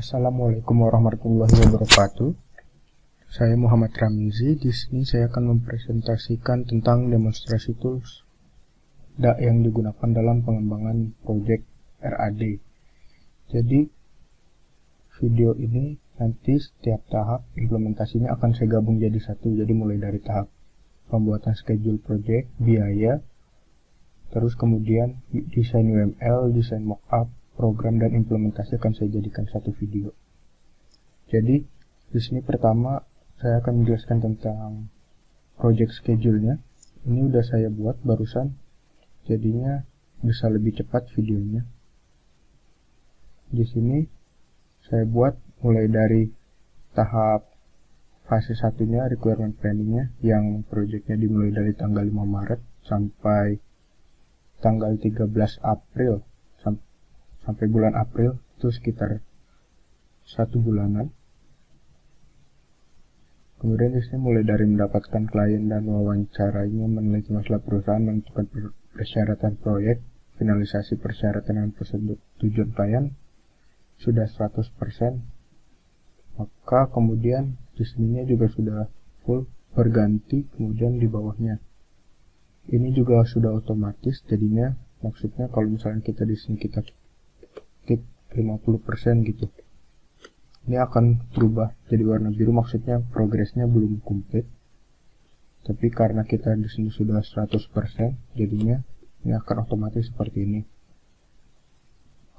Assalamualaikum warahmatullahi wabarakatuh. Saya Muhammad Ramzi. Di sini saya akan mempresentasikan tentang demonstrasi tools yang digunakan dalam pengembangan proyek RAD. Jadi video ini nanti setiap tahap implementasinya akan saya gabung jadi satu. Jadi mulai dari tahap pembuatan schedule project, biaya, terus kemudian desain UML, desain mockup, program dan implementasi akan saya jadikan satu video. Jadi di sini pertama saya akan menjelaskan tentang project schedule-nya. Ini udah saya buat barusan, jadinya bisa lebih cepat videonya. Di sini saya buat mulai dari tahap fase satunya, requirement planning-nya, yang projectnya dimulai dari tanggal 5 Maret sampai tanggal 13 April sampai bulan April, itu sekitar 1 bulanan. Kemudian di sini mulai dari mendapatkan klien dan wawancaranya, meneliti masalah perusahaan, menentukan persyaratan proyek, finalisasi persyaratan dan persetujuan klien sudah 100%. Maka kemudian di sininya juga sudah full berganti. Kemudian di bawahnya ini juga sudah otomatis, jadinya maksudnya kalau misalnya kita di sini kita klik 50% gitu, ini akan berubah jadi warna biru, maksudnya progresnya belum komplit. Tapi karena kita di sini sudah 100%, jadinya ini akan otomatis seperti ini.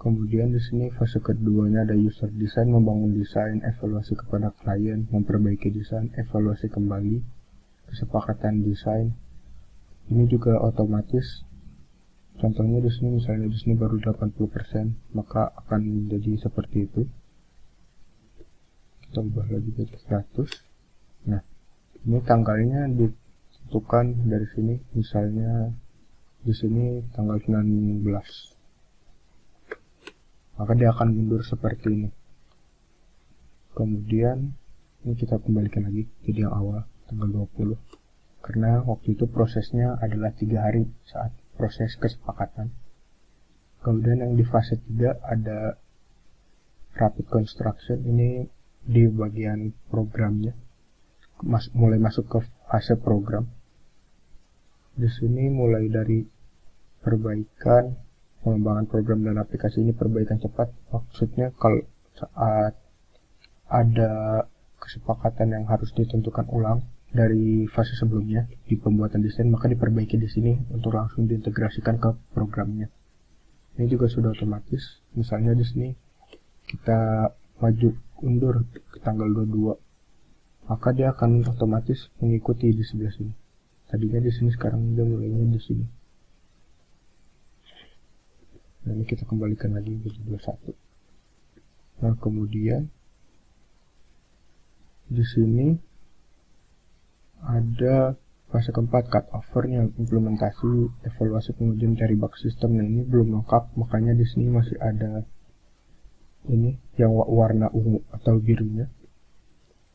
Kemudian di sini fase keduanya ada user design, membangun desain, evaluasi kepada klien, memperbaiki desain, evaluasi kembali, kesepakatan desain. Ini juga otomatis. Contohnya di sini misalnya di sini baru 80%, maka akan jadi seperti itu. Kita ubah lagi jadi 100. Nah, ini tanggalnya ditentukan dari sini, misalnya di sini tanggal 19. Maka dia akan mundur seperti ini. Kemudian ini kita kembalikan lagi jadi yang awal, tanggal 20. Karena waktu itu prosesnya adalah 3 hari saat proses kesepakatan. Kemudian yang di fase 3 ada rapid construction. Ini di bagian programnya, mulai masuk ke fase program. Di sini mulai dari perbaikan, pengembangan program dan aplikasi. Ini perbaikan cepat, maksudnya kalau saat ada kesepakatan yang harus ditentukan ulang dari fase sebelumnya di pembuatan desain, maka diperbaiki di sini untuk langsung diintegrasikan ke programnya. Ini juga sudah otomatis. Misalnya di sini kita undur ke tanggal 22, maka dia akan otomatis mengikuti di sebelah sini. Tadinya di sini, sekarang dia mulainya di sini. Nah, ini kita kembalikan lagi ke 21. Nah, kemudian di sini ada fase keempat, cut overnya, implementasi, evaluasi, pengujian, cari bug sistem. Nah, ini belum lengkap, makanya di sini masih ada ini yang warna ungu atau birunya.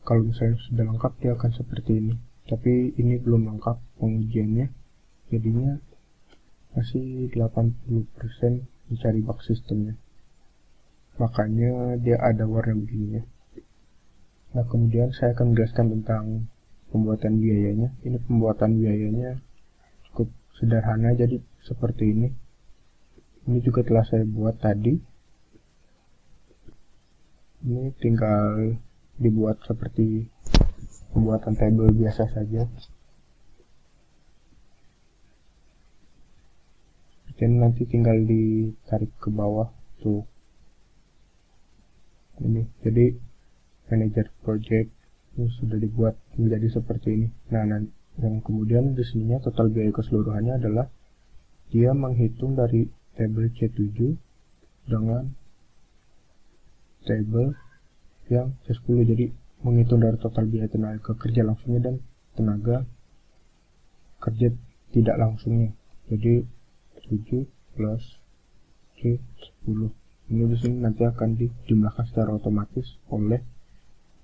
Kalau misalnya sudah lengkap dia akan seperti ini, tapi ini belum lengkap pengujiannya, jadinya masih 80% mencari bug sistemnya, makanya dia ada warna begininya. Nah, kemudian saya akan menjelaskan tentang pembuatan biayanya. Ini pembuatan biayanya cukup sederhana, jadi seperti ini. Ini juga telah saya buat tadi. Ini tinggal dibuat seperti pembuatan table biasa saja. Dan nanti tinggal ditarik ke bawah tuh. Ini jadi manager project ini sudah dibuat menjadi seperti ini. Nah, yang kemudian di sininya total biaya keseluruhannya adalah dia menghitung dari table C7 dengan table yang C10. Jadi menghitung dari total biaya tenaga kerja langsungnya dan tenaga kerja tidak langsungnya. Jadi 7 plus C10. Ini di sini nanti akan dijumlahkan secara otomatis oleh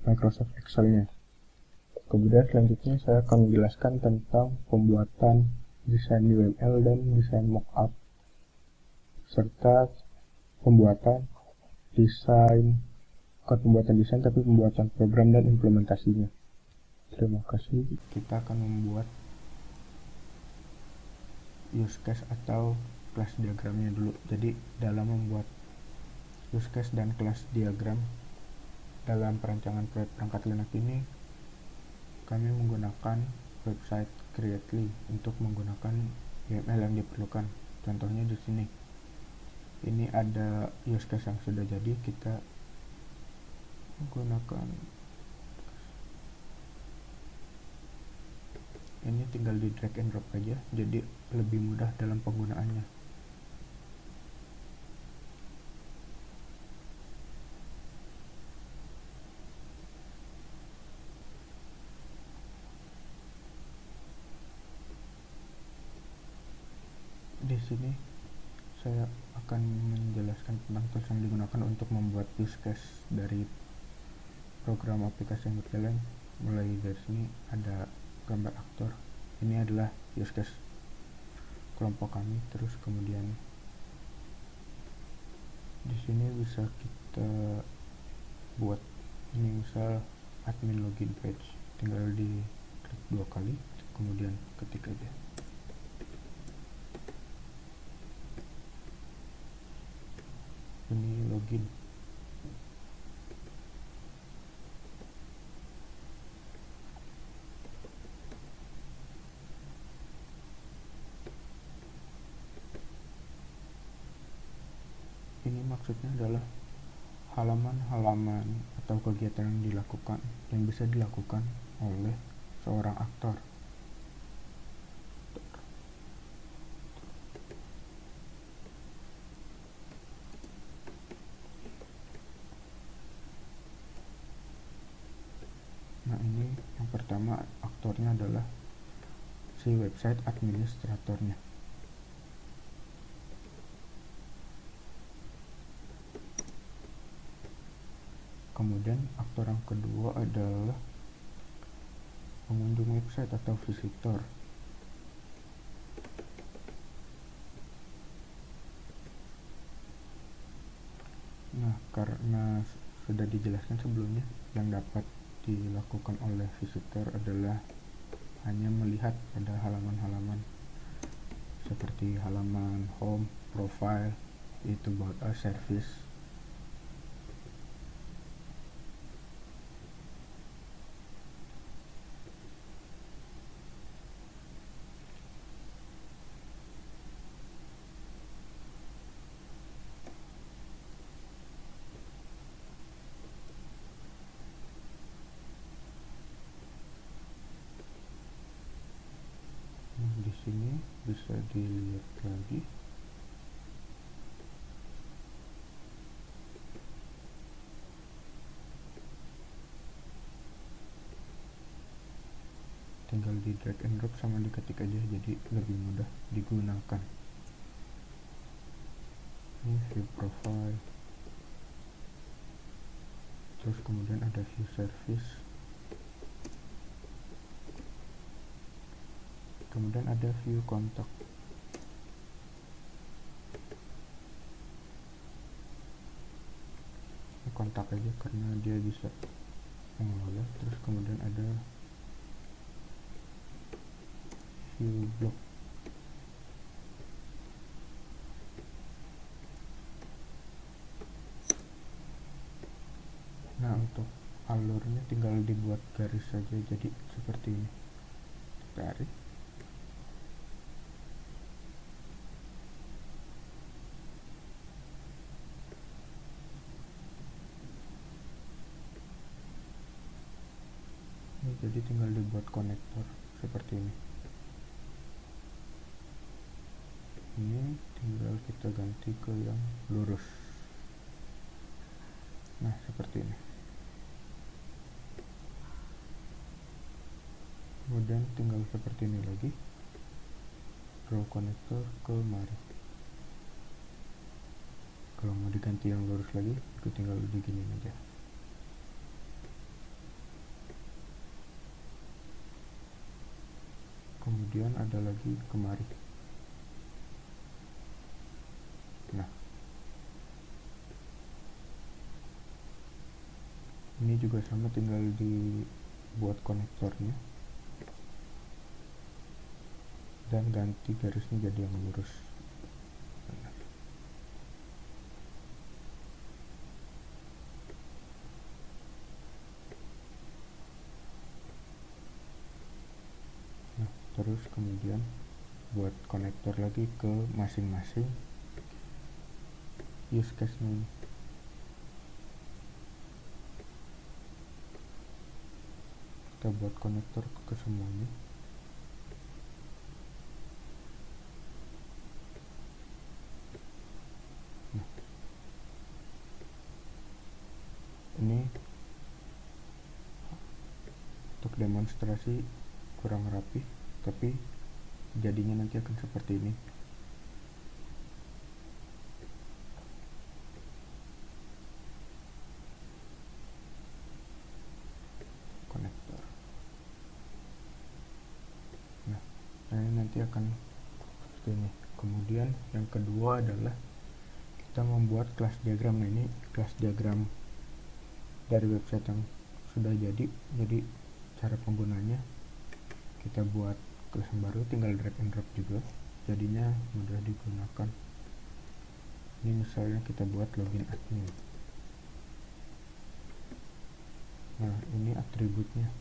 Microsoft Excel-nya. Kemudian selanjutnya saya akan menjelaskan tentang pembuatan desain UML dan desain mockup, serta pembuatan desain bukan pembuatan desain tapi pembuatan program dan implementasinya. Terima kasih. Kita akan membuat use case atau kelas diagramnya dulu. Jadi dalam membuat use case dan kelas diagram dalam perancangan proyek perangkat Linux ini, kami menggunakan website Creately untuk menggunakan YAML yang diperlukan. Contohnya di sini. Ini ada use case yang sudah jadi, kita menggunakan ini, tinggal di drag and drop aja, jadi lebih mudah dalam penggunaannya. Di sini saya akan menjelaskan tentang tools yang digunakan untuk membuat use case dari program aplikasi yang berjalan. Mulai dari sini ada gambar aktor, ini adalah use case kelompok kami. Terus kemudian di sini bisa kita buat ini, misal admin login page, tinggal di klik 2 kali, kemudian ketik aja. Ini login. Ini maksudnya adalah halaman-halaman atau kegiatan yang dilakukan, yang bisa dilakukan oleh seorang aktor. Nah, ini yang pertama, aktornya adalah si website administratornya. Kemudian aktor yang kedua adalah pengunjung website atau visitor. Nah, karena sudah dijelaskan sebelumnya, yang dapat dilakukan oleh visitor adalah hanya melihat pada halaman-halaman seperti halaman home, profile, itu about us, service. Di sini bisa dilihat lagi. Tinggal di drag and drop sama diketik aja, jadi lebih mudah digunakan. Ini view profile. Terus kemudian ada view service. Kemudian ada view kontak. Ini kontak aja karena dia bisa mengelola. Terus kemudian ada view blog. Nah, untuk alurnya tinggal dibuat garis saja, jadi seperti ini. Tarik. Jadi tinggal dibuat konektor seperti ini. Ini tinggal kita ganti ke yang lurus. Nah, seperti ini. Kemudian tinggal seperti ini lagi, draw konektor ke mari. Kalau mau diganti yang lurus lagi, itu tinggal diginiin aja. Kemudian ada lagi kemari. Nah, Ini juga sama, tinggal dibuat konektornya dan ganti garisnya jadi yang lurus. Nah, terus kemudian buat konektor lagi ke masing-masing use case-nya. Kita buat konektor ke semuanya. Nah, ini untuk demonstrasi kurang rapi, tapi jadinya nanti akan seperti ini. Konektor. Nah, ini nanti akan seperti ini. Kemudian yang kedua adalah kita membuat kelas diagram. Nah, ini kelas diagram dari website yang sudah jadi cara penggunanya kita buat kelas yang baru, tinggal drag and drop juga, jadinya mudah digunakan. Ini misalnya kita buat login admin. Nah, ini atributnya.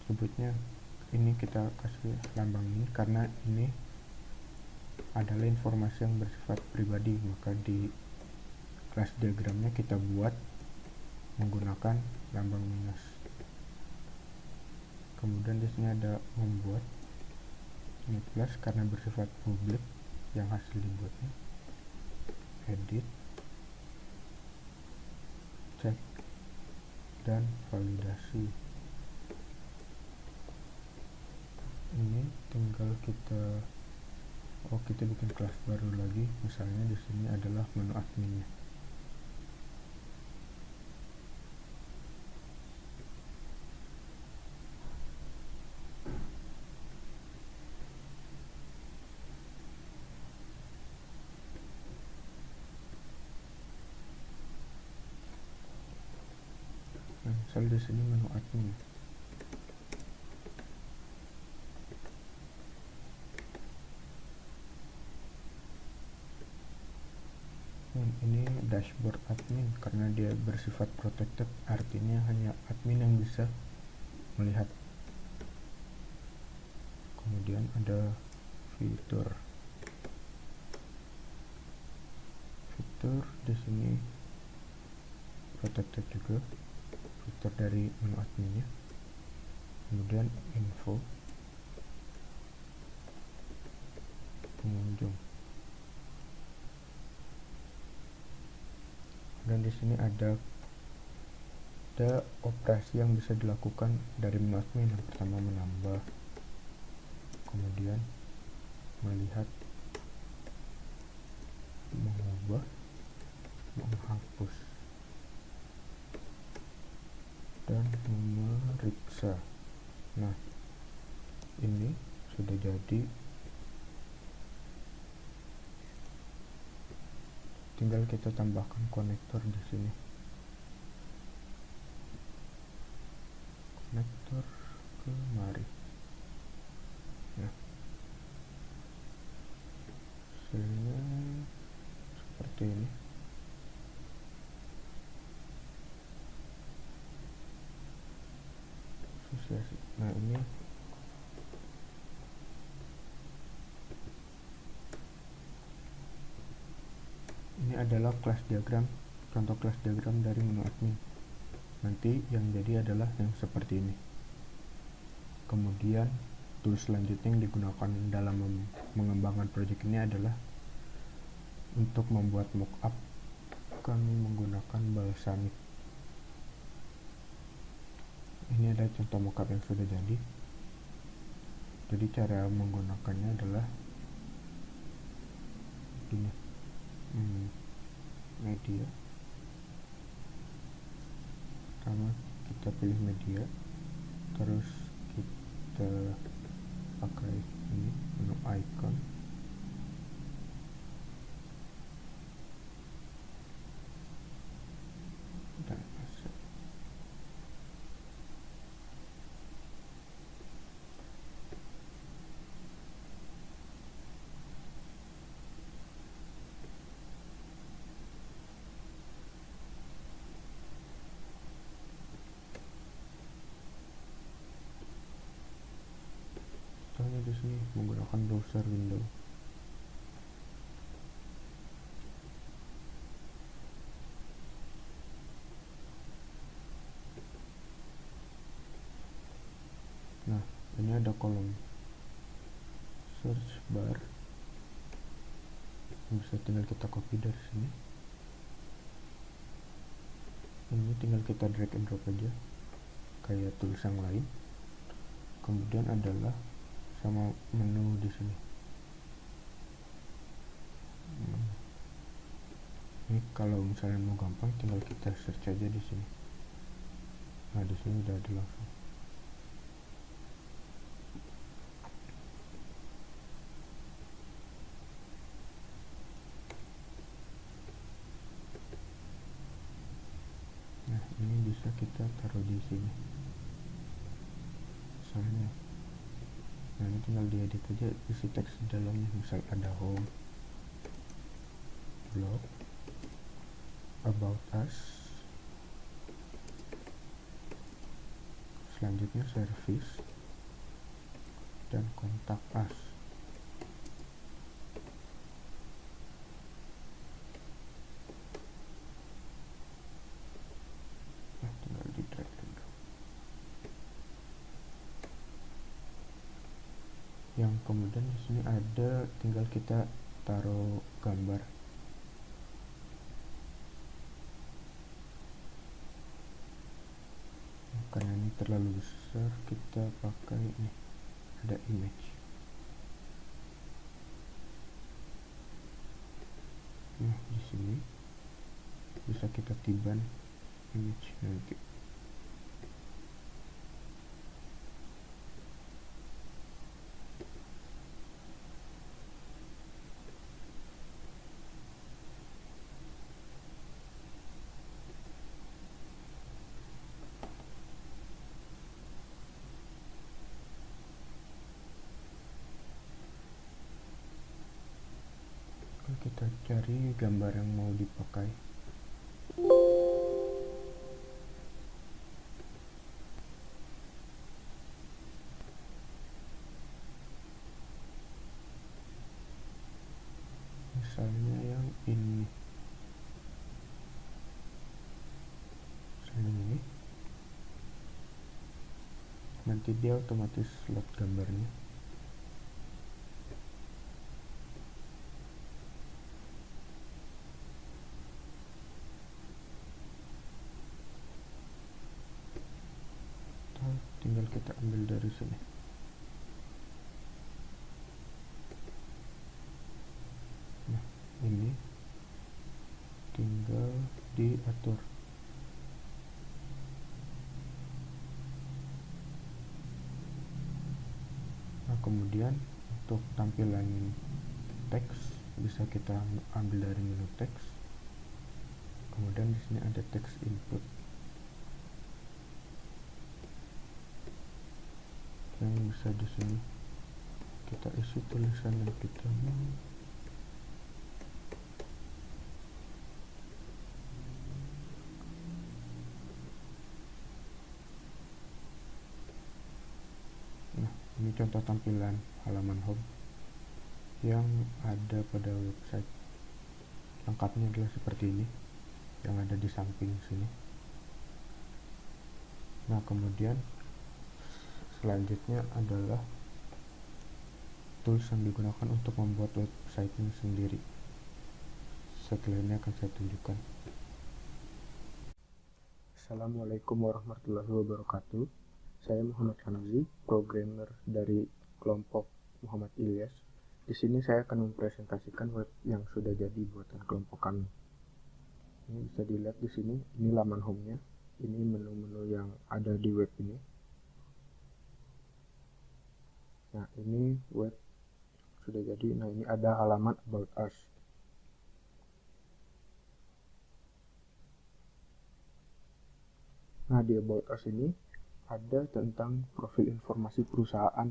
Atributnya ini kita kasih lambang ini karena ini adalah informasi yang bersifat pribadi, maka di kelas diagramnya kita buat menggunakan lambang minus. Kemudian di sini ada membuat, ini plus karena bersifat publik yang hasil dibuatnya. Edit, cek, dan validasi. Ini tinggal kita bikin kelas baru lagi, misalnya di sini adalah menu adminnya. Nah, misal di sini menu admin. Ini dashboard admin karena dia bersifat protected, artinya hanya admin yang bisa melihat. Kemudian ada fitur di sini protected juga, fitur dari menu adminnya. Kemudian info pengunjung. Dan di sini ada operasi yang bisa dilakukan dari menu admin. Yang pertama menambah, kemudian melihat, mengubah, menghapus, dan memeriksa. Nah, ini sudah jadi, tinggal kita tambahkan konektor di sini. Konektor kemari. Nah, hasilnya seperti ini. Asosiasi. Nah, ini adalah kelas diagram, contoh kelas diagram dari menu admin. Nanti yang jadi adalah yang seperti ini. Kemudian tools selanjutnya yang digunakan dalam mengembangkan project ini adalah untuk membuat mockup. Kami menggunakan Balsamiq. Ini adalah contoh mockup yang sudah jadi. Jadi cara menggunakannya adalah ini, media. Pertama kita pilih media, terus kita pakai ini menu icon. Dan asset. Contohnya di sini menggunakan browser window. Nah, ini ada kolom search bar. Bisa tinggal kita copy dari sini. Ini tinggal kita drag and drop aja kayak tools yang lain. Kemudian adalah sama menu di sini. Ini kalau misalnya mau gampang tinggal kita search aja di sini. Nah, di sini udah ada langsung. Nah, ini bisa kita taruh di sini. Misalnya, nah ini tinggal diedit aja isi teks di dalamnya. Misal ada home, blog, about us, selanjutnya service, dan kontak us. Nah, tinggal di drag and drop. Yang kemudian di sini ada, tinggal kita taruh gambar. Karena ini terlalu besar, kita pakai ini, ada image. Nah, di sini bisa kita tiban image nanti. Kita cari gambar yang mau dipakai. Misalnya yang ini. Misalnya ini. Nanti dia otomatis load gambarnya. Tinggal kita ambil dari sini. Nah, ini tinggal diatur. Nah, kemudian untuk tampilan teks bisa kita ambil dari menu teks. Kemudian di sini ada text input. Yang bisa di sini kita isi tulisan yang kita mau. Nah, ini contoh tampilan halaman home yang ada pada website. Lengkapnya adalah seperti ini, yang ada di samping sini. Nah, kemudian selanjutnya adalah tools yang digunakan untuk membuat website-nya sendiri. Setelah ini akan saya tunjukkan. Assalamualaikum warahmatullahi wabarakatuh. Saya Muhammad Ramzi, programmer dari kelompok Muhammad Ilyas. Di sini saya akan mempresentasikan web yang sudah jadi buatan kelompok kami. Ini bisa dilihat di sini, ini laman home-nya. Ini menu-menu yang ada di web ini. Nah, ini web sudah jadi. Nah, ini ada halaman About Us. Nah, di About Us ini ada tentang profil informasi perusahaan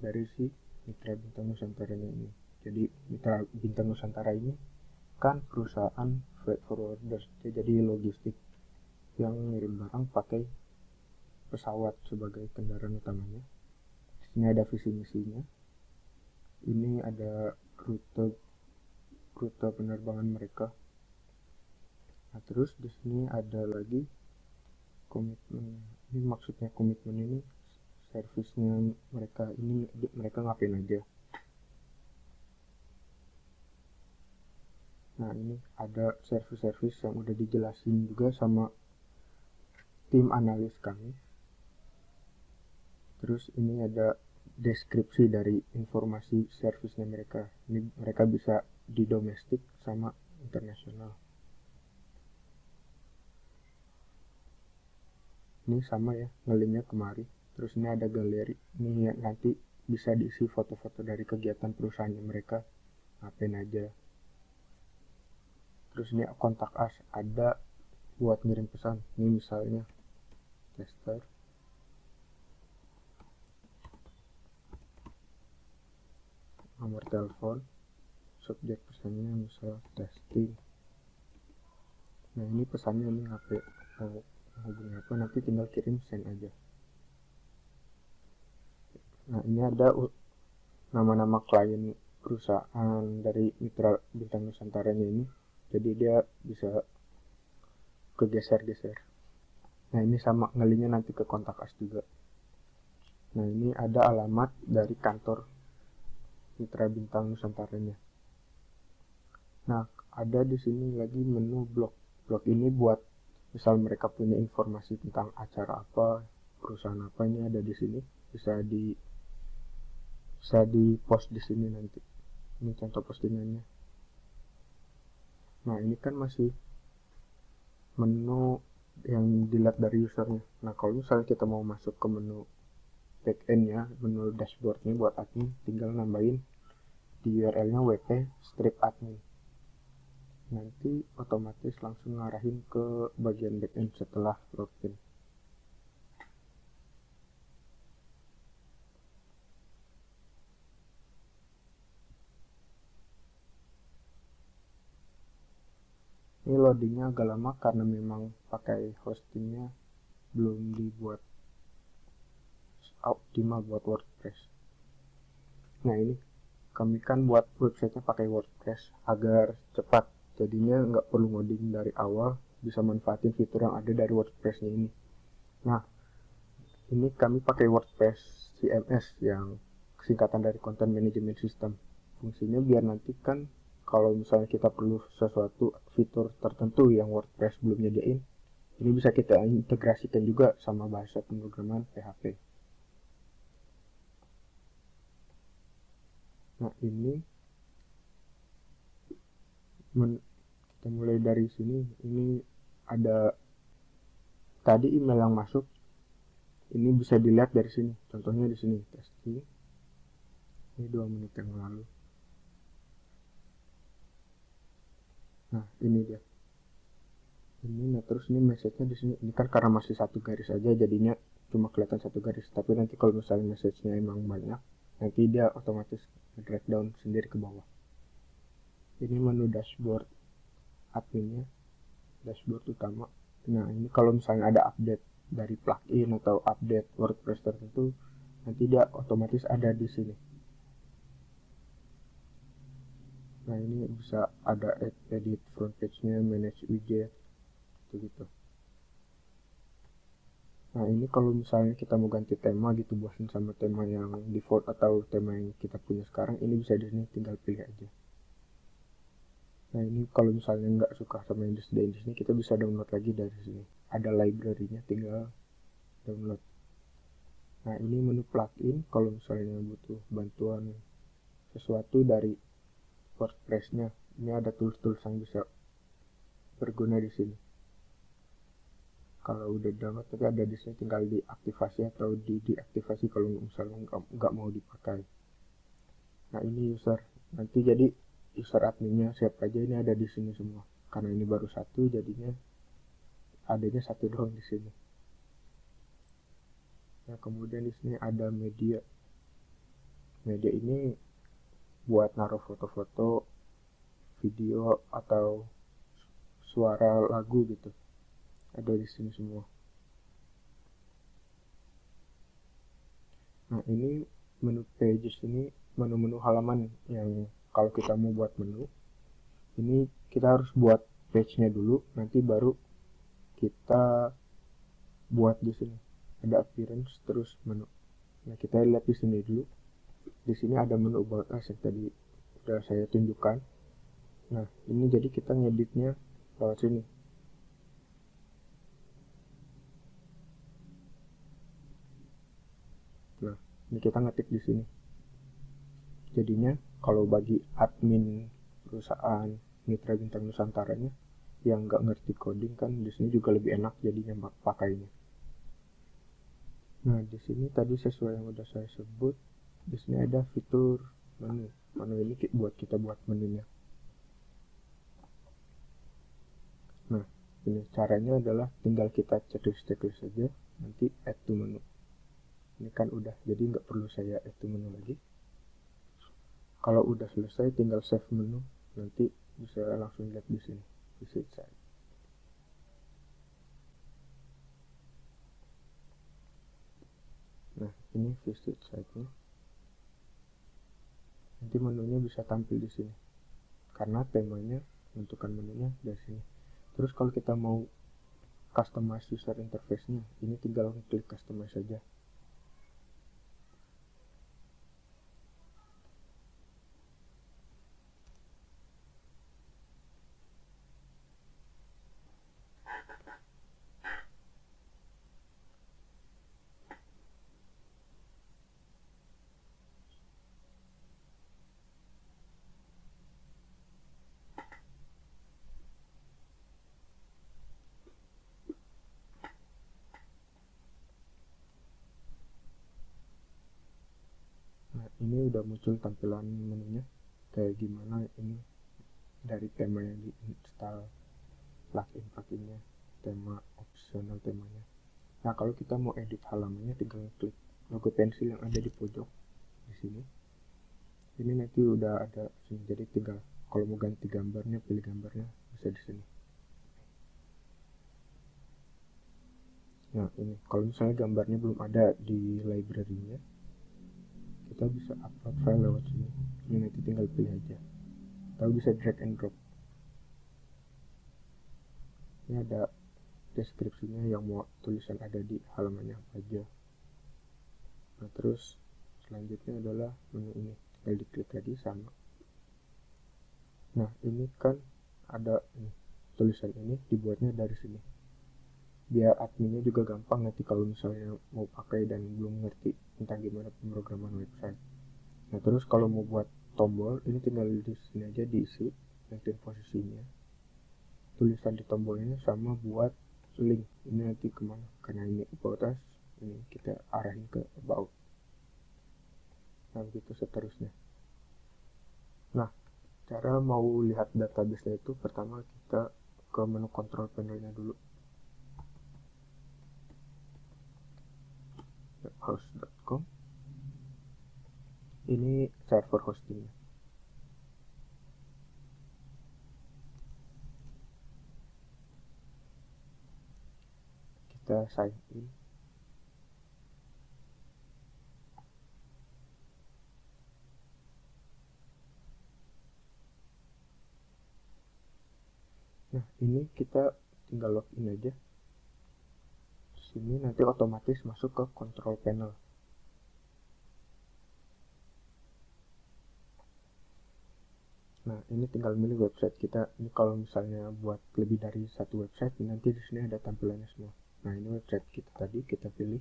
dari si Mitra Bintang Nusantara ini. Jadi Mitra Bintang Nusantara ini kan perusahaan freight forwarder, jadi logistik yang ngirim barang pakai pesawat sebagai kendaraan utamanya. Di sini ada visi misinya. Ini ada rute penerbangan mereka. Nah, terus di sini ada lagi komitmen. Ini maksudnya komitmen ini servisnya mereka, ini mereka ngapain aja. Nah, ini ada servis-servis yang udah dijelasin juga sama tim analis kami. Terus ini ada deskripsi dari informasi servisnya mereka. Ini mereka bisa di domestik sama internasional. Ini sama ya, ngelinknya kemari. Terus ini ada galeri. Ini nanti bisa diisi foto-foto dari kegiatan perusahaannya mereka, ngapain aja. Terus ini kontak us, ada buat ngirim pesan. Ini misalnya tester. Nomor telepon, subjek pesannya misal testing. Nah, ini pesannya ini HP mau hubungi apa, nanti tinggal kirim send aja. Nah, ini ada nama-nama klien perusahaan dari Mitra Bintang Nusantaranya ini, jadi dia bisa kegeser-geser. Nah, ini sama ngelinknya nanti ke kontak us juga. Nah, ini ada alamat dari kantor Mitra Bintang Nusantaranya. Nah, ada di sini lagi menu blog. Blog ini buat misal mereka punya informasi tentang acara apa, perusahaan apa, ini ada di sini. Bisa di post di sini nanti. Ini contoh postingannya. Nah, ini kan masih menu yang dilihat dari usernya. Nah, kalau misalnya kita mau masuk ke menu backend-nya, menu dashboard-nya buat admin, tinggal nambahin di URL-nya wp-admin. Nanti otomatis langsung ngarahin ke bagian backend setelah login. Ini loadingnya agak lama karena memang pakai hostingnya belum dibuat optimal buat WordPress. Nah, ini kami kan buat websitenya pakai WordPress agar cepat, jadinya nggak perlu ngoding dari awal, bisa manfaatin fitur yang ada dari WordPressnya ini. Nah, ini kami pakai WordPress CMS yang singkatan dari Content Management System. Fungsinya biar nanti kan kalau misalnya kita perlu sesuatu fitur tertentu yang WordPress belum nyediain, ini bisa kita integrasikan juga sama bahasa pemrograman PHP. Nah, ini kita mulai dari sini. Ini ada tadi email yang masuk. Ini bisa dilihat dari sini. Contohnya di sini testing. Ini 2 menit yang lalu. Nah, ini dia. Ini, nah terus ini message-nya di sini. Ini kan karena masih satu garis aja, jadinya cuma kelihatan satu garis. Tapi nanti kalau misalnya message-nya emang banyak, nanti dia otomatis drag down sendiri ke bawah. Ini menu dashboard adminnya, dashboard utama. Nah, ini kalau misalnya ada update dari plugin atau update WordPress tertentu, nanti dia otomatis ada di sini. Nah, ini bisa ada edit front page-nya, manage widget, gitu. Nah, ini kalau misalnya kita mau ganti tema gitu, bosan sama tema yang default atau tema yang kita punya sekarang, ini bisa di sini, tinggal pilih aja. Nah, ini kalau misalnya nggak suka sama yang disediain di sini, kita bisa download lagi dari sini. Ada library-nya, tinggal download. Nah, ini menu plugin. Kalau misalnya butuh bantuan sesuatu dari WordPress-nya, ini ada tools-tools yang bisa berguna di sini. Kalau udah download, tapi ada di sini, tinggal diaktifasi atau diaktifasi kalau misalnya nggak mau dipakai. Nah ini user, nanti jadi user adminnya siapa aja ini ada di sini semua. Karena ini baru satu, jadinya adanya satu doang di sini. Nah kemudian di sini ada media. Media ini buat naruh foto-foto, video atau suara lagu gitu. Ada di sini semua. Nah ini menu pages ini menu-menu halaman yang kalau kita mau buat menu, ini kita harus buat page-nya dulu, nanti baru kita buat di sini. Ada appearance terus menu. Nah kita lihat di sini dulu. Di sini ada menu about us yang tadi udah saya tunjukkan. Nah ini jadi kita ngeditnya lewat sini. Nah ini kita ngetik di sini. Jadinya kalau bagi admin perusahaan Mitra Bintang Nusantaranya yang nggak ngerti coding kan di sini juga lebih enak jadinya pakainya. Nah di sini tadi sesuai yang udah saya sebut, di sini ada fitur menu. Menu ini buat kita buat menunya. Nah ini caranya adalah tinggal kita checklist saja, nanti add to menu. Ini kan udah, jadi nggak perlu saya add to menu lagi. Kalau udah selesai tinggal save menu, nanti bisa langsung lihat di sini visit site. Nah ini visit site-nya. Nanti menunya bisa tampil di sini karena temanya menentukan menunya dari sini. Terus kalau kita mau customize user interface-nya, ini tinggal klik customize saja. Nah ini udah muncul tampilan menunya kayak gimana. Ini dari tema yang diinstal, plugin-pluginnya, tema opsional temanya. Nah kalau kita mau edit halamannya tinggal klik logo pensil yang ada di pojok di sini. Ini nanti udah ada sini, jadi tinggal kalau mau ganti gambarnya, pilih gambarnya bisa di sini. Nah ini kalau misalnya gambarnya belum ada di library-nya, kita bisa upload file lewat sini. Ini nanti tinggal pilih aja, atau bisa drag and drop. Ini ada deskripsinya yang mau tulisan ada di halamannya apa aja. Nah terus selanjutnya adalah menu ini, tinggal diklik lagi sama. Nah ini kan ada ini, tulisan ini dibuatnya dari sini biar adminnya juga gampang nanti kalau misalnya mau pakai dan belum ngerti tentang gimana pemrograman website. Nah terus kalau mau buat tombol, ini tinggal di sini aja diisi nanti posisinya, tulisan di tombolnya, sama buat link ini nanti kemana, karena ini about us, ini kita arahin ke about. Nah begitu seterusnya. Nah cara mau lihat database-nya itu pertama kita ke menu control panel-nya dulu, host.com. Ini server hostingnya. Kita sign in. Nah ini kita tinggal login aja. Sini nanti otomatis masuk ke control panel. Nah ini tinggal milih website kita. Ini kalau misalnya buat lebih dari satu website, nanti di sini ada tampilannya semua. Nah ini website kita tadi, kita pilih.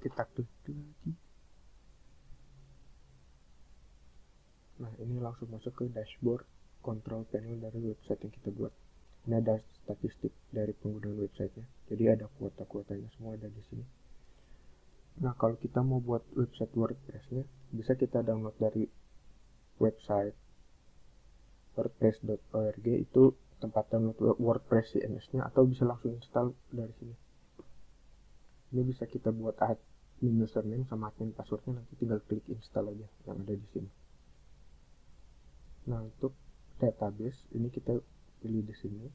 kita klik lagi. Nah, ini langsung masuk ke dashboard control panel dari website yang kita buat. Ini ada statistik dari penggunaan websitenya, jadi ada kuota-kuotanya semua ada di sini. Nah, kalau kita mau buat website WordPress-nya, bisa kita download dari website wordpress.org, itu tempat download WordPress CMS-nya, atau bisa langsung install dari sini. Ini bisa kita buat admin username sama admin passwordnya, nanti tinggal klik install aja yang ada di sini. Nah, untuk database ini kita pilih di sini.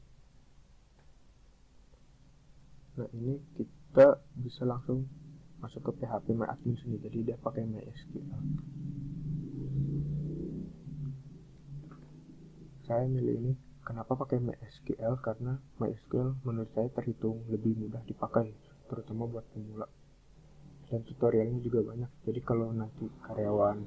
Nah, ini kita bisa langsung masuk ke PHP MyAdmin sini, jadi dia pakai MySQL. Saya milih ini. Kenapa pakai MySQL? Karena MySQL menurut saya terhitung lebih mudah dipakai, terutama buat pemula. Dan tutorialnya juga banyak. Jadi kalau nanti karyawan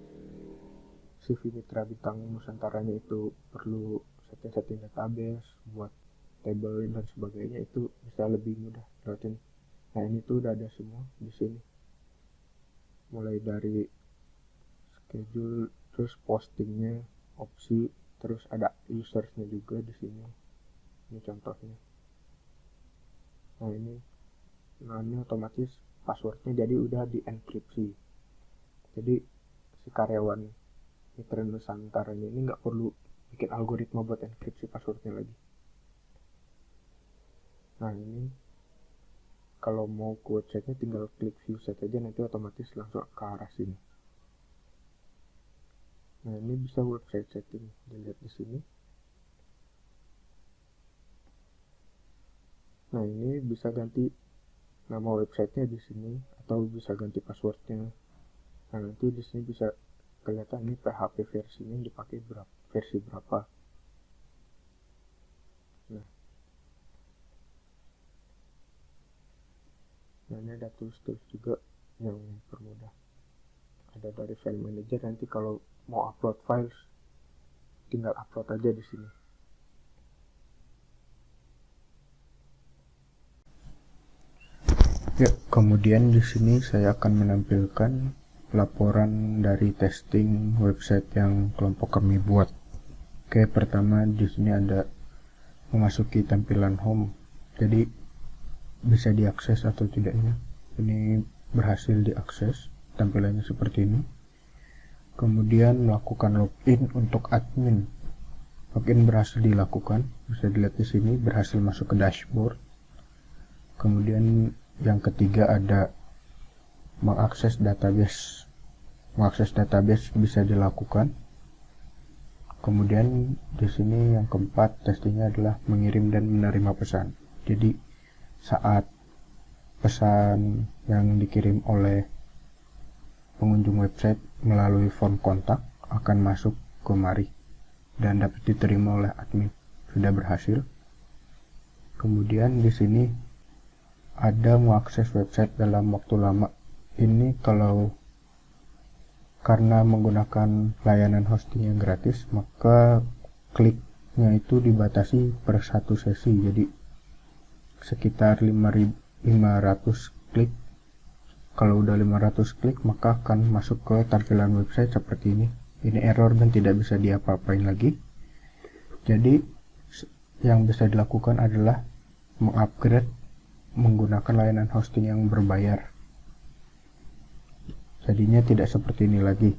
CV Mitra Bintang Nusantaranya itu perlu setting-setting database, buat table dan sebagainya, itu bisa lebih mudah lewatin. Nah, ini tuh udah ada semua di sini. Mulai dari schedule, terus postingnya, opsi, terus ada usersnya juga di sini. Ini contohnya. Nah, ini otomatis passwordnya jadi udah dienkripsi. Jadi si karyawan Mitra Nusantaranya ini nggak perlu bikin algoritma buat enkripsi passwordnya lagi. Nah, ini kalau mau ke websitenya tinggal klik view site aja, nanti otomatis langsung ke arah sini. Nah, ini bisa website setting, dilihat di sini. Nah, ini bisa ganti nama websitenya di sini, atau bisa ganti passwordnya. Nah, nanti di sini bisa kelihatan ini PHP versinya yang dipakai versi berapa. Nah, ini ada tools-tools juga yang mempermudah. Ada dari file manager, nanti kalau mau upload files tinggal upload aja di sini. Ya, kemudian di sini saya akan menampilkan laporan dari testing website yang kelompok kami buat. Oke, pertama di sini ada memasuki tampilan home. Jadi bisa diakses atau tidaknya. Ini berhasil diakses, tampilannya seperti ini. Kemudian melakukan login untuk admin. Login berhasil dilakukan, bisa dilihat di sini, berhasil masuk ke dashboard. Kemudian yang ketiga ada mengakses database. Mengakses database bisa dilakukan. Kemudian di sini yang keempat testingnya adalah mengirim dan menerima pesan. Jadi saat pesan yang dikirim oleh pengunjung website melalui form kontak akan masuk kemari dan dapat diterima oleh admin. Sudah berhasil. Kemudian di sini ada mengakses website dalam waktu lama. Ini kalau karena menggunakan layanan hosting yang gratis, maka kliknya itu dibatasi per satu sesi. Jadi sekitar 500 klik. Kalau udah 500 klik, maka akan masuk ke tampilan website seperti ini. Ini error dan tidak bisa diapa-apain lagi. Jadi yang bisa dilakukan adalah mengupgrade menggunakan layanan hosting yang berbayar. Jadinya tidak seperti ini lagi,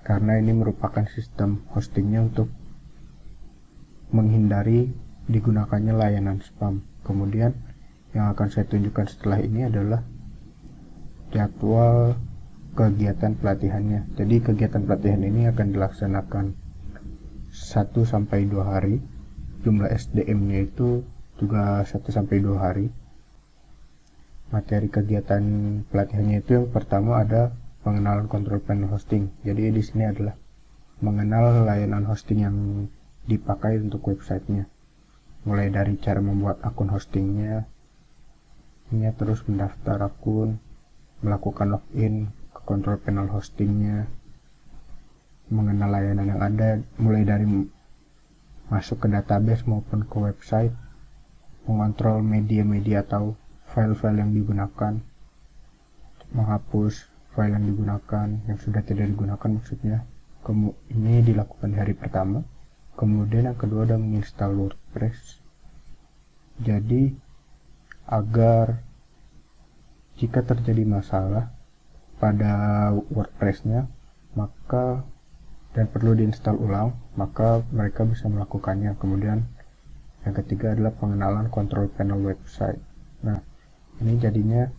karena ini merupakan sistem hostingnya untuk menghindari digunakannya layanan spam. Kemudian yang akan saya tunjukkan setelah ini adalah jadwal kegiatan pelatihannya. Jadi kegiatan pelatihan ini akan dilaksanakan 1-2 hari. Jumlah SDM-nya itu juga 1-2 hari. Materi kegiatan pelatihannya itu yang pertama ada pengenalan kontrol panel hosting. Jadi di sini adalah mengenal layanan hosting yang dipakai untuk websitenya. Mulai dari cara membuat akun hostingnya, terus mendaftar akun, melakukan login ke kontrol panel hostingnya, mengenal layanan yang ada, mulai dari masuk ke database maupun ke website, mengontrol media-media atau file-file yang digunakan, menghapus file yang digunakan, yang sudah tidak digunakan maksudnya. Ini dilakukan di hari pertama. Kemudian yang kedua adalah menginstal WordPress. Jadi agar jika terjadi masalah pada WordPress-nya dan perlu diinstal ulang, maka mereka bisa melakukannya. Kemudian yang ketiga adalah pengenalan control panel website. Nah, ini jadinya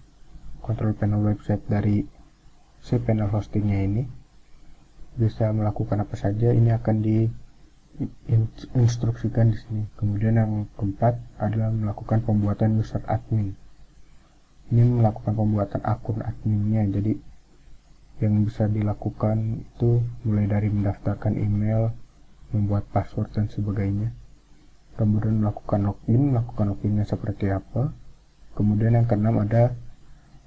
control panel website dari si panel hostingnya ini bisa melakukan apa saja. Ini akan diinstruksikan di sini. Kemudian yang keempat adalah melakukan pembuatan user admin. Ini melakukan pembuatan akun adminnya. Jadi yang bisa dilakukan itu mulai dari mendaftarkan email, membuat password dan sebagainya. Kemudian melakukan loginnya seperti apa. Kemudian yang keenam ada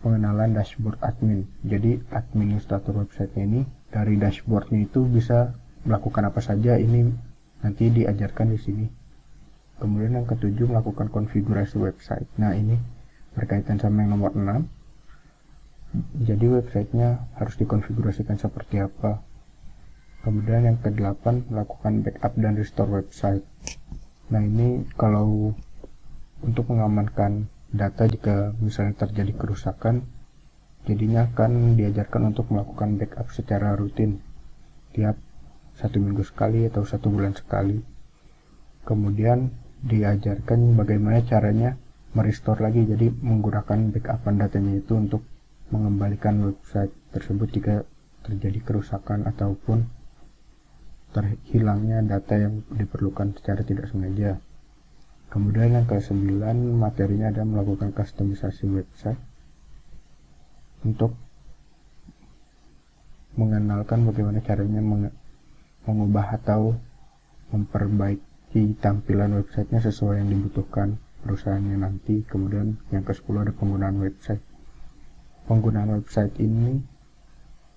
pengenalan dashboard admin. Jadi administrator website ini dari dashboardnya itu bisa melakukan apa saja, ini nanti diajarkan di sini. Kemudian yang ketujuh melakukan konfigurasi website. Nah, ini berkaitan sama yang nomor 6. Jadi websitenya harus dikonfigurasikan seperti apa. Kemudian yang ke-8 melakukan backup dan restore website. Nah, ini kalau untuk mengamankan data jika misalnya terjadi kerusakan, jadinya akan diajarkan untuk melakukan backup secara rutin tiap 1 minggu sekali atau 1 bulan sekali. Kemudian diajarkan bagaimana caranya merestore lagi, jadi menggunakan backupan datanya itu untuk mengembalikan website tersebut jika terjadi kerusakan ataupun terhilangnya data yang diperlukan secara tidak sengaja. Kemudian yang ke-9 materinya ada melakukan kustomisasi website untuk mengenalkan bagaimana caranya mengubah atau memperbaiki tampilan websitenya sesuai yang dibutuhkan perusahaannya nanti. Kemudian yang ke-10 ada penggunaan website. Penggunaan website ini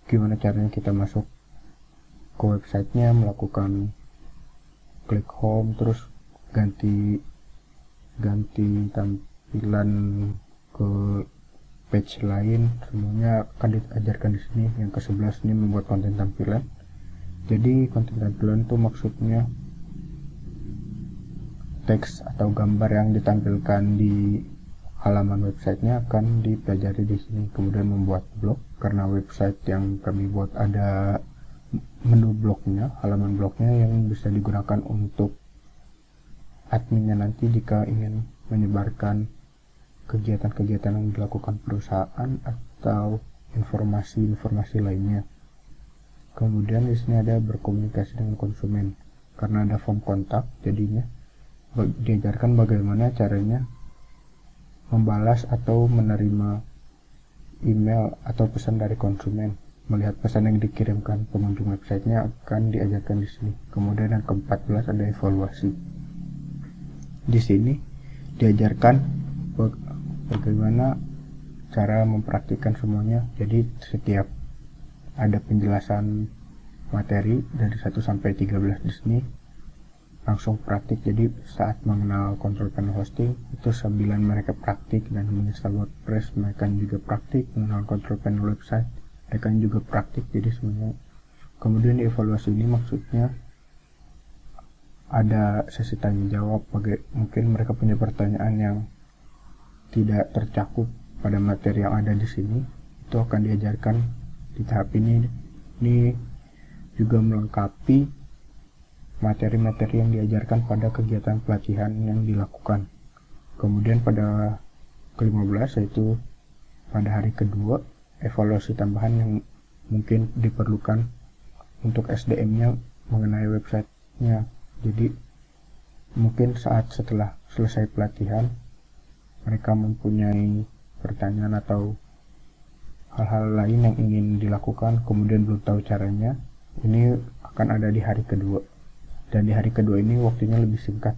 gimana caranya kita masuk ke websitenya, melakukan klik home, terus ganti tampilan ke page lain, semuanya akan diajarkan di sini. Yang ke-11 ini membuat konten tampilan. Jadi konten tampilan itu maksudnya teks atau gambar yang ditampilkan di halaman websitenya akan dipelajari di sini. Kemudian membuat blog, karena website yang kami buat ada menu blognya, halaman blognya yang bisa digunakan untuk adminnya nanti jika ingin menyebarkan kegiatan-kegiatan yang dilakukan perusahaan atau informasi-informasi lainnya. Kemudian di sini ada berkomunikasi dengan konsumen, karena ada form kontak, jadinya diajarkan bagaimana caranya membalas atau menerima email atau pesan dari konsumen. Melihat pesan yang dikirimkan pengunjung websitenya akan diajarkan di sini. Kemudian yang ke-14 ada evaluasi. Di sini diajarkan bagaimana cara mempraktikkan semuanya. Jadi setiap ada penjelasan materi dari 1 sampai 13 di sini langsung praktik. Jadi saat mengenal control panel hosting itu sambilan mereka praktik, dan menginstal WordPress mereka juga praktik, mengenal control panel website mereka juga praktik, jadi semuanya. Kemudian di evaluasi ini maksudnya ada sesi tanya jawab, mungkin mereka punya pertanyaan yang tidak tercakup pada materi yang ada di sini, itu akan diajarkan di tahap ini. Ini juga melengkapi materi-materi yang diajarkan pada kegiatan pelatihan yang dilakukan. Kemudian pada ke-15 yaitu pada hari kedua, evaluasi tambahan yang mungkin diperlukan untuk SDM-nya mengenai website-nya. Jadi mungkin setelah selesai pelatihan mereka mempunyai pertanyaan atau hal-hal lain yang ingin dilakukan, kemudian belum tahu caranya, ini akan ada di hari kedua. Dan di hari kedua ini waktunya lebih singkat,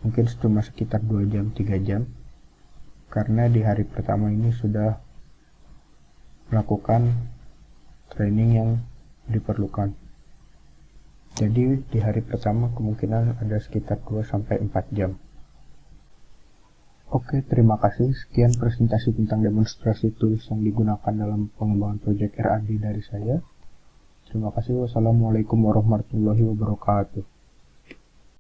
mungkin cuma sekitar 2 jam 3 jam, karena di hari pertama ini sudah melakukan training yang diperlukan. Jadi di hari pertama kemungkinan ada sekitar 2 sampai 4 jam. Oke, terima kasih. Sekian presentasi tentang demonstrasi tools yang digunakan dalam pengembangan proyek RAD dari saya. Terima kasih. Wassalamualaikum warahmatullahi wabarakatuh.